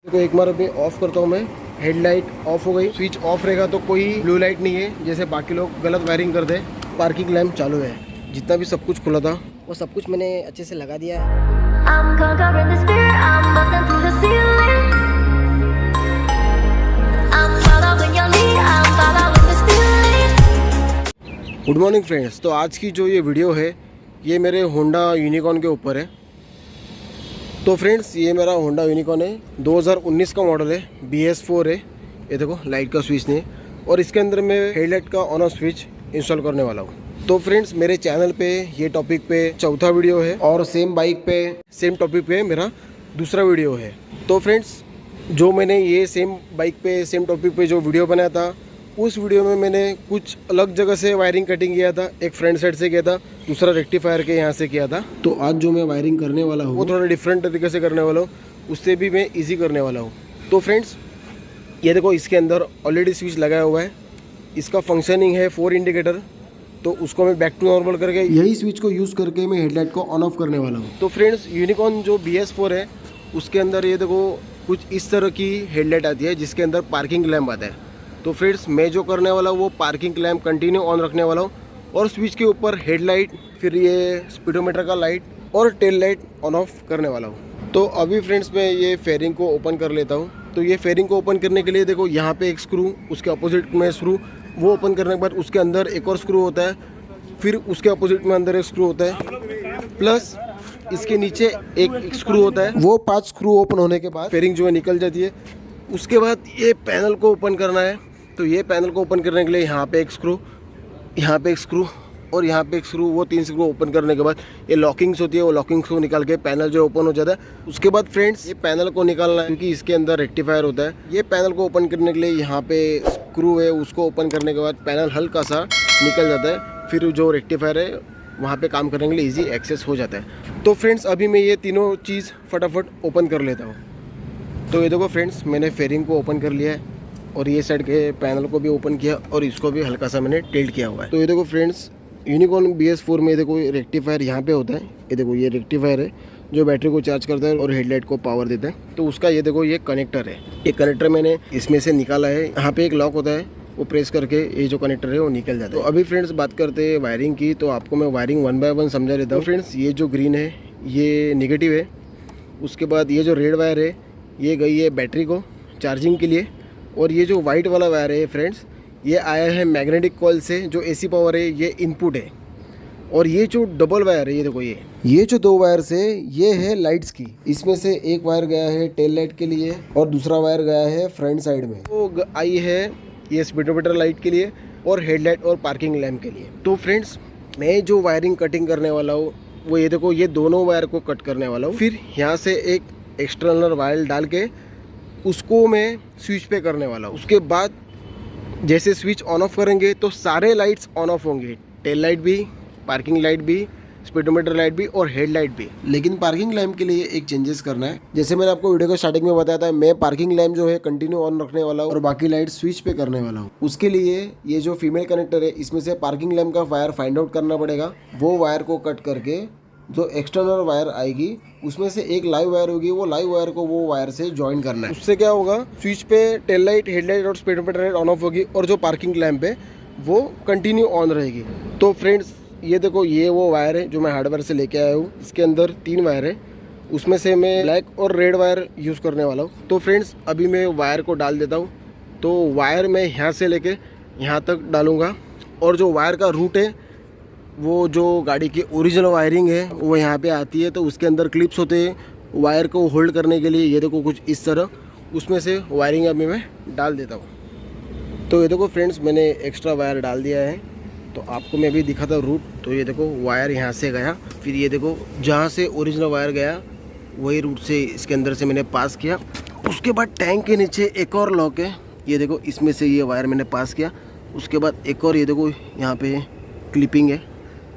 तो एक बार अभी ऑफ करता हूँ मैं। हेडलाइट ऑफ हो गई, स्विच ऑफ रहेगा तो कोई ब्लू लाइट नहीं है जैसे बाकी लोग गलत वायरिंग कर दे। पार्किंग लैम्प चालू है, जितना भी सब कुछ खुला था वो सब कुछ मैंने अच्छे से लगा दिया है। Good morning friends. तो आज की जो ये वीडियो है ये मेरे होंडा यूनिकॉर्न के ऊपर है। तो फ्रेंड्स ये मेरा होंडा यूनिकॉर्न है, 2019 का मॉडल है, BS4 है। ये देखो लाइट का स्विच नहीं है और इसके अंदर मैं हेडलाइट का ऑन ऑफ स्विच इंस्टॉल करने वाला हूँ। तो फ्रेंड्स मेरे चैनल पे ये टॉपिक पे चौथा वीडियो है और सेम बाइक पे सेम टॉपिक पे मेरा दूसरा वीडियो है। तो फ्रेंड्स जो मैंने ये सेम बाइक पे सेम टॉपिक पे जो वीडियो बनाया था उस वीडियो में मैंने कुछ अलग जगह से वायरिंग कटिंग किया था। एक फ्रंट साइड से किया था, दूसरा रेक्टिफायर के यहाँ से किया था। तो आज जो मैं वायरिंग करने वाला हूँ वो थोड़ा डिफरेंट तरीके से करने वाला हूँ, उससे भी मैं इजी करने वाला हूँ। तो फ्रेंड्स ये देखो इसके अंदर ऑलरेडी स्विच लगाया हुआ है। इसका फंक्शनिंग है 4 इंडिकेटर। तो उसको मैं बैक टू नॉर्मल करके यही स्विच को यूज़ करके मैं हेडलाइट को ऑन ऑफ करने वाला हूँ। तो फ्रेंड्स यूनिकॉर्न जो BS4 है उसके अंदर ये देखो कुछ इस तरह की हेडलाइट आती है जिसके अंदर पार्किंग लैम्प आता है। तो फ्रेंड्स मैं जो करने वाला हूँ वो पार्किंग लैम्प कंटिन्यू ऑन रखने वाला हूँ और स्विच के ऊपर हेडलाइट, फिर ये स्पीडोमीटर का लाइट और टेल लाइट ऑन ऑफ करने वाला हूँ। तो अभी फ्रेंड्स मैं ये फेयरिंग को ओपन कर लेता हूँ। तो ये फेयरिंग को ओपन करने के लिए देखो यहाँ पे एक स्क्रू, उसके अपोजिट में स्क्रू, वो ओपन करने के बाद उसके अंदर एक और स्क्रू होता है, फिर उसके अपोजिट में अंदर एक स्क्रू होता है, प्लस इसके नीचे एक स्क्रू होता है। वो 5 स्क्रू ओपन होने के बाद फेयरिंग जो है निकल जाती है। उसके बाद ये पैनल को ओपन करना है। तो ये पैनल को ओपन करने के लिए यहाँ पे एक स्क्रू, यहाँ पे एक स्क्रू और यहाँ पे एक स्क्रू, वो 3 स्क्रू ओपन करने के बाद ये लॉकिंग्स होती है, वो लॉकिंग्स को निकाल के पैनल जो ओपन हो जाता है। उसके बाद फ्रेंड्स ये पैनल को निकालना है क्योंकि इसके अंदर रेक्टिफायर होता है। ये पैनल को ओपन करने के लिए यहाँ पे स्क्रू है, उसको ओपन करने के बाद पैनल हल्का सा निकल जाता है। फिर जो रेक्टिफायर है वहाँ पे काम करने के लिए ईजी एक्सेस हो जाता है। तो फ्रेंड्स अभी मैं ये तीनों चीज़ फटाफट ओपन कर लेता हूँ। तो ये देखो फ्रेंड्स मैंने फेयरिंग को ओपन कर लिया है और ये साइड के पैनल को भी ओपन किया और इसको भी हल्का सा मैंने टिल्ट किया हुआ है। तो ये देखो फ्रेंड्स यूनिकॉर्न BS4 में देखो रेक्टिफायर यहाँ पे होता है। ये देखो ये रेक्टिफायर है जो बैटरी को चार्ज करता है और हेडलाइट को पावर देता है। तो उसका ये देखो ये कनेक्टर है। ये कनेक्टर मैंने इसमें से निकाला है। यहाँ पे एक लॉक होता है, वो प्रेस करके ये जो कनेक्टर है वो निकल जाता है। तो अभी फ्रेंड्स बात करते हैं वायरिंग की। तो आपको मैं वायरिंग 1 बाय 1 समझा देता हूँ। फ्रेंड्स ये जो ग्रीन है ये नेगेटिव है। उसके बाद ये जो रेड वायर है ये गई है बैटरी को चार्जिंग के लिए और ये जो वाइट वाला वायर है फ्रेंड्स ये आया है मैग्नेटिक कॉइल से, जो AC पावर है ये इनपुट है। और ये जो डबल वायर है ये देखो ये जो 2 वायर से ये है लाइट्स की। इसमें से एक वायर गया है टेल लाइट के लिए और दूसरा वायर गया है फ्रंट साइड में। वो आई है ये स्पीडोमीटर लाइट के लिए और हेडलाइट और पार्किंग लैम्प के लिए। तो फ्रेंड्स मैं जो वायरिंग कटिंग करने वाला हूँ वो ये देखो ये दोनों वायर को कट करने वाला हूँ। फिर यहाँ से एक एक्सटर्नल वायर डाल के उसको मैं स्विच पे करने वाला हूँ। उसके बाद जैसे स्विच ऑन ऑफ करेंगे तो सारे लाइट्स ऑन ऑफ होंगे, टेल लाइट भी, पार्किंग लाइट भी, स्पीडोमीटर लाइट भी और हेडलाइट भी। लेकिन पार्किंग लैम्प के लिए एक चेंजेस करना है। जैसे मैंने आपको वीडियो के स्टार्टिंग में बताया था, मैं पार्किंग लैम्प जो है कंटिन्यू ऑन रखने वाला हूँ और बाकी लाइट स्विच पे करने वाला हूँ। उसके लिए ये जो फीमेल कनेक्टर है इसमें से पार्किंग लैम्प का वायर फाइंड आउट करना पड़ेगा। वो वायर को कट करके जो एक्सटर्नल वायर आएगी उसमें से एक लाइव वायर होगी, वो लाइव वायर को वो वायर से ज्वाइन करना है। उससे क्या होगा, स्विच पे टेल लाइट, हेडलाइट और स्पीडोमीटर लाइट ऑन ऑफ होगी और जो पार्किंग लैम्प है वो कंटिन्यू ऑन रहेगी। तो फ्रेंड्स ये देखो ये वो वायर है जो मैं हार्डवेयर से लेके आया हूँ। इसके अंदर 3 वायर है, उसमें से मैं ब्लैक और रेड वायर यूज़ करने वाला हूँ। तो फ्रेंड्स अभी मैं वायर को डाल देता हूँ। तो वायर मैं यहाँ से लेके यहाँ तक डालूँगा और जो वायर का रूट है वो जो गाड़ी की ओरिजिनल वायरिंग है वो यहाँ पे आती है। तो उसके अंदर क्लिप्स होते हैं वायर को होल्ड करने के लिए। ये देखो कुछ इस तरह, उसमें से वायरिंग अभी मैं डाल देता हूँ। तो ये देखो फ्रेंड्स मैंने एक्स्ट्रा वायर डाल दिया है। तो आपको मैं भी दिखाता हूँ रूट। तो ये देखो वायर यहाँ से गया, फिर ये देखो जहाँ से ओरिजिनल वायर गया वही रूट से इसके अंदर से मैंने पास किया। उसके बाद टैंक के नीचे एक और लॉक है, ये देखो इसमें से ये वायर मैंने पास किया। उसके बाद एक और ये देखो यहाँ पे क्लिपिंग है,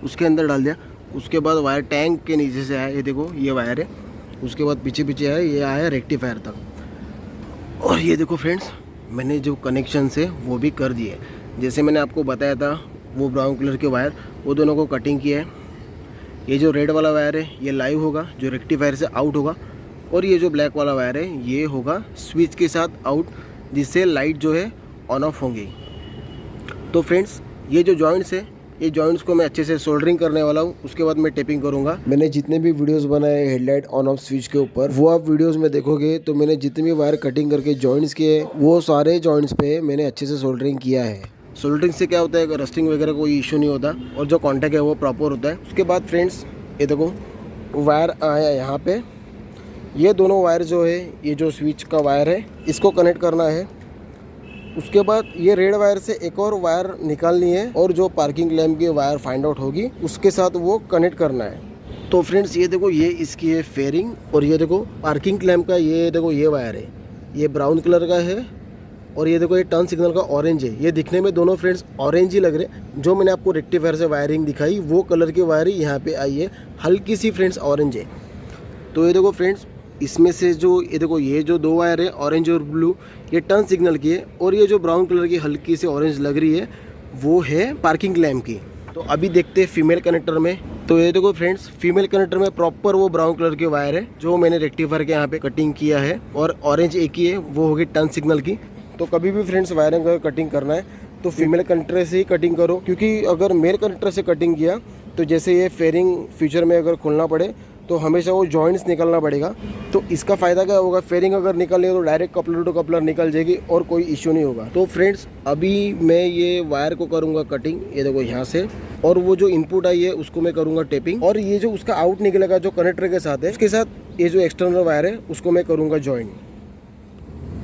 उसके अंदर डाल दिया। उसके बाद वायर टैंक के नीचे से आया, ये देखो ये वायर है। उसके बाद पीछे पीछे आया, ये आया रेक्टिफायर तक। और ये देखो फ्रेंड्स मैंने जो कनेक्शन है वो भी कर दिए। जैसे मैंने आपको बताया था वो ब्राउन कलर के वायर वो दोनों को कटिंग किया है। ये जो रेड वाला वायर है ये लाइव होगा, जो रेक्टिफायर से आउट होगा और ये जो ब्लैक वाला वायर है ये होगा स्विच के साथ आउट, जिससे लाइट जो है ऑन ऑफ होंगी। तो फ्रेंड्स ये जो जॉइंट्स है, ये जॉइंट्स को मैं अच्छे से सोल्डरिंग करने वाला हूँ, उसके बाद मैं टेपिंग करूँगा। मैंने जितने भी वीडियोस बनाए हेडलाइट ऑन ऑफ स्विच के ऊपर, वो आप वीडियोस में देखोगे तो मैंने जितने भी वायर कटिंग करके जॉइंट्स किए वो सारे जॉइंट्स पे मैंने अच्छे से सोल्डरिंग किया है। सोल्डरिंग से क्या होता है, रस्टिंग वगैरह कोई इशू नहीं होता और जो कॉन्टैक्ट है वो प्रॉपर होता है। उसके बाद फ्रेंड्स ये देखो वायर आया यहाँ पे, ये दोनों वायर जो है, ये जो स्विच का वायर है इसको कनेक्ट करना है। उसके बाद ये रेड वायर से एक और वायर निकालनी है और जो पार्किंग लैम्प की वायर फाइंड आउट होगी उसके साथ वो कनेक्ट करना है। तो फ्रेंड्स ये देखो ये इसकी है फेयरिंग, और ये देखो पार्किंग लैम्प का ये देखो ये वायर है, ये ब्राउन कलर का है और ये देखो ये टर्न सिग्नल का ऑरेंज है। ये दिखने में दोनों फ्रेंड्स ऑरेंज ही लग रहे। जो मैंने आपको रेक्टिफायर से वायरिंग दिखाई वो कलर की वायर यहाँ पे आई है, हल्की सी फ्रेंड्स ऑरेंज है। तो ये देखो फ्रेंड्स इसमें से जो ये देखो ये जो दो वायर है ऑरेंज और ब्लू, ये टर्न सिग्नल की है, और ये जो ब्राउन कलर की हल्की सी ऑरेंज लग रही है वो है पार्किंग लैम्प की। तो अभी देखते हैं फीमेल कनेक्टर में। तो ये देखो फ्रेंड्स फीमेल कनेक्टर में प्रॉपर वो ब्राउन कलर के वायर है जो मैंने रेक्टिफायर के यहाँ पे कटिंग किया है, और ऑरेंज एक ही है, वो होगी टर्न सिग्नल की। तो कभी भी फ्रेंड्स वायरिंग अगर कटिंग करना है तो फीमेल कनेक्टर से ही कटिंग करो, क्योंकि अगर मेल कनेक्टर से कटिंग किया तो जैसे ये फेयरिंग फ्यूचर में अगर खोलना पड़े तो हमेशा वो जॉइंट्स निकलना पड़ेगा। तो इसका फ़ायदा क्या होगा, फेयरिंग अगर निकले तो डायरेक्ट कपलर टू कपलर निकल जाएगी और कोई इश्यू नहीं होगा। तो फ्रेंड्स अभी मैं ये वायर को करूँगा कटिंग, ये देखो यहाँ से, और वो जो इनपुट आई है उसको मैं करूँगा टेपिंग, और ये जो उसका आउट निकलेगा जो कनेक्टर के साथ है उसके साथ ये जो एक्सटर्नल वायर है उसको मैं करूँगा जॉइंट।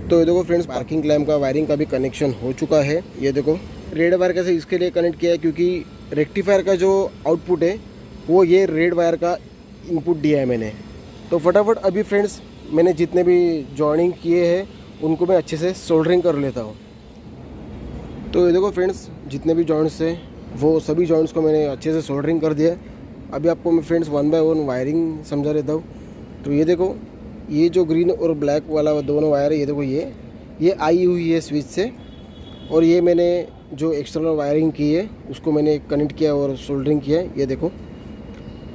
तो ये देखो फ्रेंड्स पार्किंग लैम्प का वायरिंग का भी कनेक्शन हो चुका है। ये देखो रेड वायर कैसे इसके लिए कनेक्ट किया है, क्योंकि रेक्टिफायर का जो आउटपुट है वो ये रेड वायर का इनपुट दिया है मैंने। तो फटाफट अभी फ्रेंड्स मैंने जितने भी जॉइनिंग किए हैं उनको मैं अच्छे से सोल्डरिंग कर लेता हूँ। तो ये देखो फ्रेंड्स जितने भी जॉइंट्स हैं वो सभी जॉइंट्स को मैंने अच्छे से सोल्डरिंग कर दिया है। अभी आपको मैं फ्रेंड्स 1 बाय 1 वायरिंग समझा देता हूँ। तो ये देखो ये जो ग्रीन और ब्लैक वाला दोनों वायर है, ये देखो ये आई हुई है स्विच से, और ये मैंने जो एक्सटर्नल वायरिंग की है उसको मैंने कनेक्ट किया और सोल्डरिंग किया है। ये देखो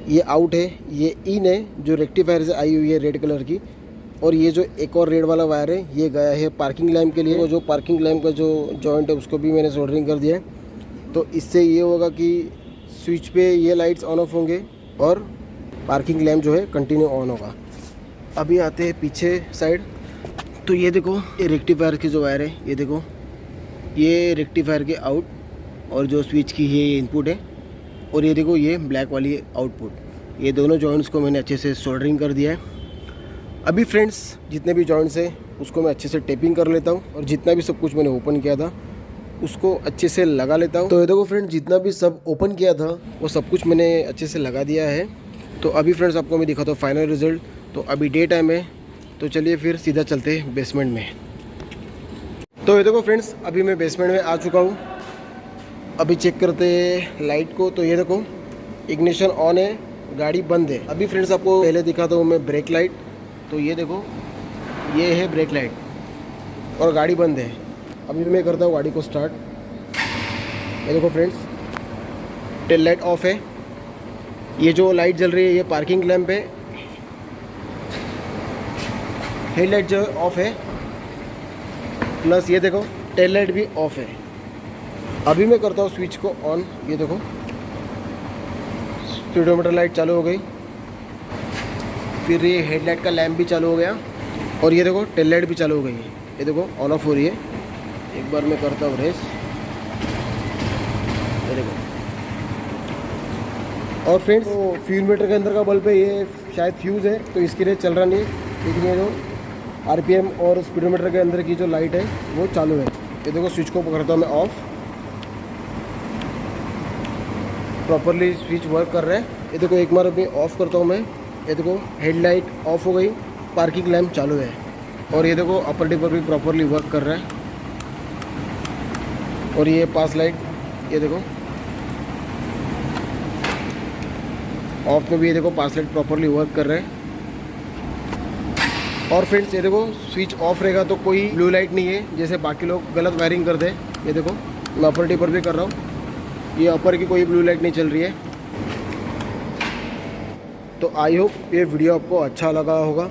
ये आउट है, ये इन है जो रेक्टिफायर से आई हुई है रेड कलर की, और ये जो एक और रेड वाला वायर है ये गया है पार्किंग लैम्प के लिए। वो जो पार्किंग लैम्प का जो जॉइंट है उसको भी मैंने सोल्डरिंग कर दिया है। तो इससे ये होगा कि स्विच पे ये लाइट्स ऑन ऑफ होंगे और पार्किंग लैम्प जो है कंटिन्यू ऑन होगा। अभी आते हैं पीछे साइड। तो ये देखो ये रेक्टिफायर की जो वायर है, ये देखो ये रेक्टिफायर के आउट, और जो स्विच की है ये इनपुट है, और ये देखो ये ब्लैक वाली आउटपुट। ये दोनों जॉइंट्स को मैंने अच्छे से सोल्डरिंग कर दिया है। अभी फ्रेंड्स जितने भी जॉइंट्स हैं उसको मैं अच्छे से टेपिंग कर लेता हूँ, और जितना भी सब कुछ मैंने ओपन किया था उसको अच्छे से लगा लेता हूँ। तो ये देखो फ्रेंड्स जितना भी सब ओपन किया था वो सब कुछ मैंने अच्छे से लगा दिया है। तो अभी फ्रेंड्स आपको मैं दिखाता हूँ फाइनल रिजल्ट। तो अभी डे टाइम है, तो चलिए फिर सीधा चलते हैं बेसमेंट में। तो ये देखो फ्रेंड्स अभी मैं बेसमेंट में आ चुका हूँ। अभी चेक करते हैं लाइट को। तो ये देखो इग्निशन ऑन है, गाड़ी बंद है। अभी फ्रेंड्स आपको पहले दिखाता हूँ मैं ब्रेक लाइट। तो ये देखो ये है ब्रेक लाइट और गाड़ी बंद है। अभी मैं करता हूँ गाड़ी को स्टार्ट। ये देखो फ्रेंड्स टेल लाइट ऑफ है, ये जो लाइट जल रही है ये पार्किंग लैम्प है, हेडलाइट जो ऑफ है, प्लस ये देखो टेल लाइट भी ऑफ है। अभी मैं करता हूँ स्विच को ऑन। ये देखो स्पीडोमीटर लाइट चालू हो गई, फिर ये हेडलाइट का लैम्प भी चालू हो गया, और ये देखो टेल लाइट भी चालू हो गई है। ये देखो ऑन ऑफ हो रही है। एक बार मैं करता हूँ रेस। ये देखो, और फ्रेंड्स तो फ्यूल मीटर के अंदर का बल्ब है, ये शायद फ्यूज़ है तो इसके लिए चल रहा नहीं है, लेकिन ये जो आरपीएम और स्पीडोमीटर के अंदर की जो लाइट है वो चालू है। ये देखो स्विच को पकड़ता हूँ मैं ऑफ, प्रॉपरली स्विच वर्क कर रहा है। ये देखो एक बार अभी ऑफ करता हूँ मैं। ये देखो हेडलाइट ऑफ हो गई, पार्किंग लैम्प चालू है, और ये देखो अपर डिपर भी प्रॉपरली वर्क कर रहा है। और ये पास लाइट, ये देखो ऑफ में भी ये देखो पास लाइट प्रॉपरली वर्क कर रहा है। और फ्रेंड्स ये देखो स्विच ऑफ रहेगा तो कोई ब्लू लाइट नहीं है, जैसे बाकी लोग गलत वायरिंग करते हैं। ये देखो मैं अपर डिपर भी कर रहा हूँ, ये अपर की कोई ब्लू लाइट नहीं चल रही है। तो आई होप ये वीडियो आपको अच्छा लगा होगा।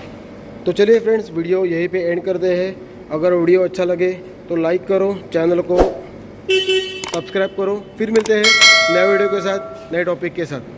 तो चलिए फ्रेंड्स, वीडियो यहीं पे एंड करते हैं। अगर वीडियो अच्छा लगे तो लाइक करो, चैनल को सब्सक्राइब करो। फिर मिलते हैं नए वीडियो के साथ, नए टॉपिक के साथ।